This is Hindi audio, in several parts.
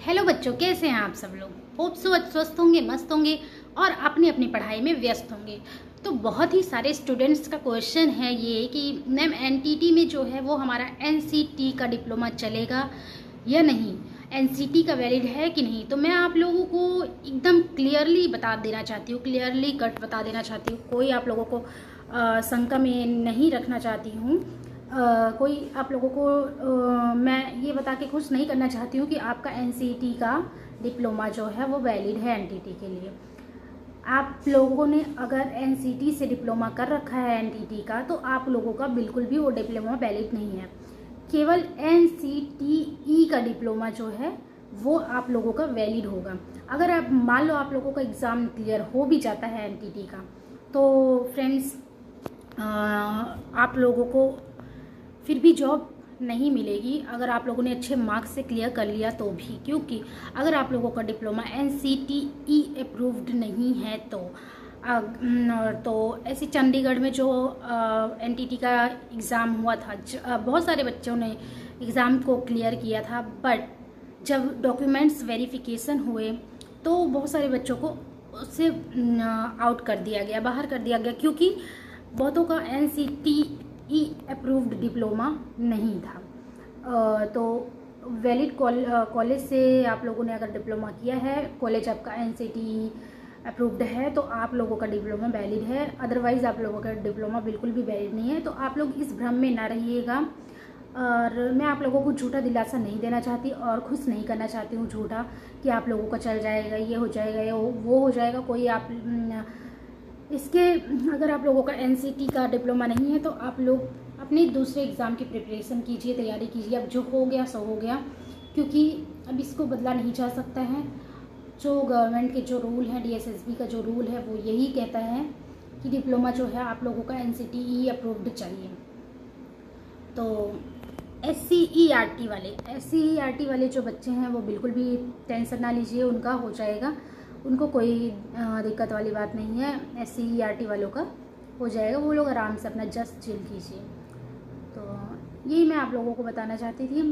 हेलो बच्चों, कैसे हैं आप सब लोग। होप सो स्वस्थ होंगे, मस्त होंगे और अपनी अपनी पढ़ाई में व्यस्त होंगे। तो बहुत ही सारे स्टूडेंट्स का क्वेश्चन है ये कि मैम एनटीटी में जो है वो हमारा एनसीटी का डिप्लोमा चलेगा या नहीं, एनसीटी का वैलिड है कि नहीं। तो मैं आप लोगों को एकदम क्लियरली बता देना चाहती हूँ, क्लियरली कट बता देना चाहती हूँ। कोई आप लोगों को शंका में नहीं रखना चाहती हूँ। कोई आप लोगों को मैं ये बता के खुश नहीं करना चाहती हूँ कि आपका एनसीटी का डिप्लोमा जो है वो वैलिड है एनटीटी के लिए। आप लोगों ने अगर एनसीटी से डिप्लोमा कर रखा है एनटीटी का, तो आप लोगों का बिल्कुल भी वो डिप्लोमा वैलिड नहीं है। केवल एनसीटीई का डिप्लोमा जो है वो आप लोगों का वैलिड होगा। अगर आप मान लो आप लोगों का एग्ज़ाम क्लियर हो भी जाता है एनटीटी का, तो फ्रेंड्स आप लोगों को फिर भी जॉब नहीं मिलेगी अगर आप लोगों ने अच्छे मार्क्स से क्लियर कर लिया तो भी। क्योंकि अगर आप लोगों का डिप्लोमा एनसीटीई अप्रूव्ड नहीं है तो ऐसे चंडीगढ़ में जो एनटीटी का एग्ज़ाम हुआ था, बहुत सारे बच्चों ने एग्ज़ाम को क्लियर किया था, बट जब डॉक्यूमेंट्स वेरिफिकेशन हुए तो बहुत सारे बच्चों को उससे आउट कर दिया गया, बाहर कर दिया गया, क्योंकि बहुतों का एनसीटीई अप्रूव्ड डिप्लोमा नहीं था। तो वैलिड कॉलेज से आप लोगों ने अगर डिप्लोमा किया है, कॉलेज आपका एनसीटीई अप्रूव्ड है, तो आप लोगों का डिप्लोमा वैलिड है। अदरवाइज़ आप लोगों का डिप्लोमा बिल्कुल भी वैलिड नहीं है। तो आप लोग इस भ्रम में ना रहिएगा। और मैं आप लोगों को झूठा दिलासा नहीं देना चाहती और खुश नहीं करना चाहती हूँ झूठा कि आप लोगों का चल जाएगा, ये हो जाएगा, ये वो हो जाएगा। कोई आप इसके अगर आप लोगों का एनसीटी का डिप्लोमा नहीं है तो आप लोग अपने दूसरे एग्ज़ाम की प्रिपरेशन कीजिए, तैयारी कीजिए। अब जो हो गया सो हो गया, क्योंकि अब इसको बदला नहीं जा सकता है। जो गवर्नमेंट के जो रूल हैं, डीएसएसबी का जो रूल है वो यही कहता है कि डिप्लोमा जो है आप लोगों का एनसीटीई अप्रूव्ड चाहिए। तो एससीईआरटी वाले जो बच्चे हैं वो बिल्कुल भी टेंशन ना लीजिए, उनका हो जाएगा, उनको कोई दिक्कत वाली बात नहीं है। एससीईआरटी वालों का हो जाएगा, वो लोग आराम से अपना जस्ट चिल कीजिए। तो यही मैं आप लोगों को बताना चाहती थी।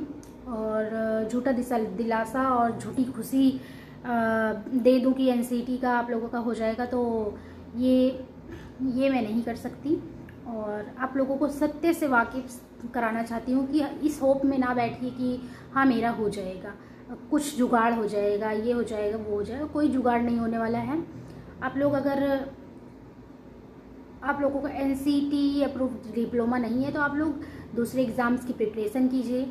और झूठा दिलासा और झूठी खुशी दे दूं कि एनसीटी का आप लोगों का हो जाएगा, तो ये मैं नहीं कर सकती। और आप लोगों को सत्य से वाकिफ कराना चाहती हूँ कि इस होप में ना बैठिए कि हाँ मेरा हो जाएगा, कुछ जुगाड़ हो जाएगा, ये हो जाएगा, वो हो जाएगा। कोई जुगाड़ नहीं होने वाला है। आप लोग अगर आप लोगों का एनसीटी अप्रूव्ड डिप्लोमा नहीं है तो आप लोग दूसरे एग्ज़ाम्स की प्रिपरेशन कीजिए,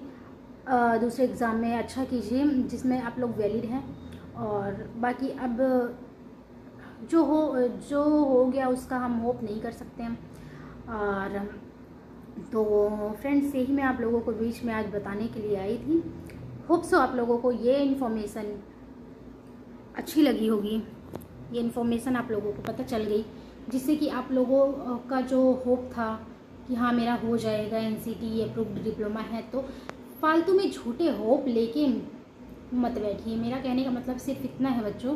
दूसरे एग्ज़ाम में अच्छा कीजिए जिसमें आप लोग वैलिड हैं। और बाकी अब जो हो गया उसका हम होप नहीं कर सकते हैं। और तो फ्रेंड्स, यही मैं आप लोगों को बीच में आज बताने के लिए आई थी। होप सो आप लोगों को ये इन्फॉर्मेशन अच्छी लगी होगी, ये इन्फॉर्मेशन आप लोगों को पता चल गई, जिससे कि आप लोगों का जो होप था कि हाँ मेरा हो जाएगा, एनसीटी अप्रूव्ड डिप्लोमा है, तो फालतू में झूठे होप लेके मत बैठिए। मेरा कहने का मतलब सिर्फ इतना है बच्चों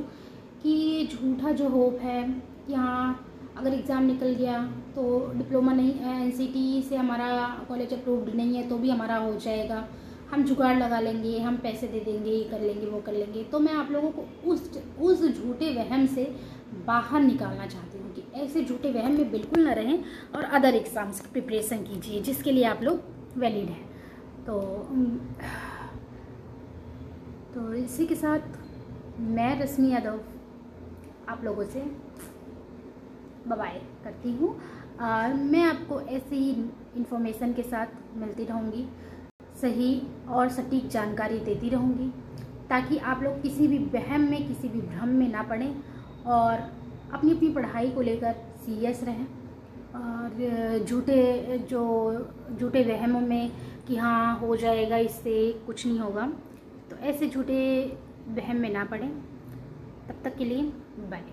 कि झूठा जो होप है कि हाँ अगर एग्ज़ाम निकल गया तो डिप्लोमा नहीं, एनसीटी से हमारा कॉलेज अप्रूव्ड नहीं है तो भी हमारा हो जाएगा, हम जुगाड़ लगा लेंगे, हम पैसे दे देंगे, ये कर लेंगे, वो कर लेंगे। तो मैं आप लोगों को उस झूठे वहम से बाहर निकालना चाहती हूँ कि ऐसे झूठे वहम में बिल्कुल ना रहें और अदर एग्ज़ाम्स की प्रिपरेशन कीजिए जिसके लिए आप लोग वैलिड हैं। तो इसी के साथ मैं रश्मि यादव आप लोगों से बाय करती हूँ। और मैं आपको ऐसे ही इन्फॉर्मेशन के साथ मिलती रहूँगी, सही और सटीक जानकारी देती रहूँगी, ताकि आप लोग किसी भी वहम में, किसी भी भ्रम में ना पड़ें और अपनी अपनी पढ़ाई को लेकर सीरियस रहें। और झूठे वहमों में कि हाँ हो जाएगा, इससे कुछ नहीं होगा, तो ऐसे झूठे वहम में ना पड़ें। तब तक के लिए बाय।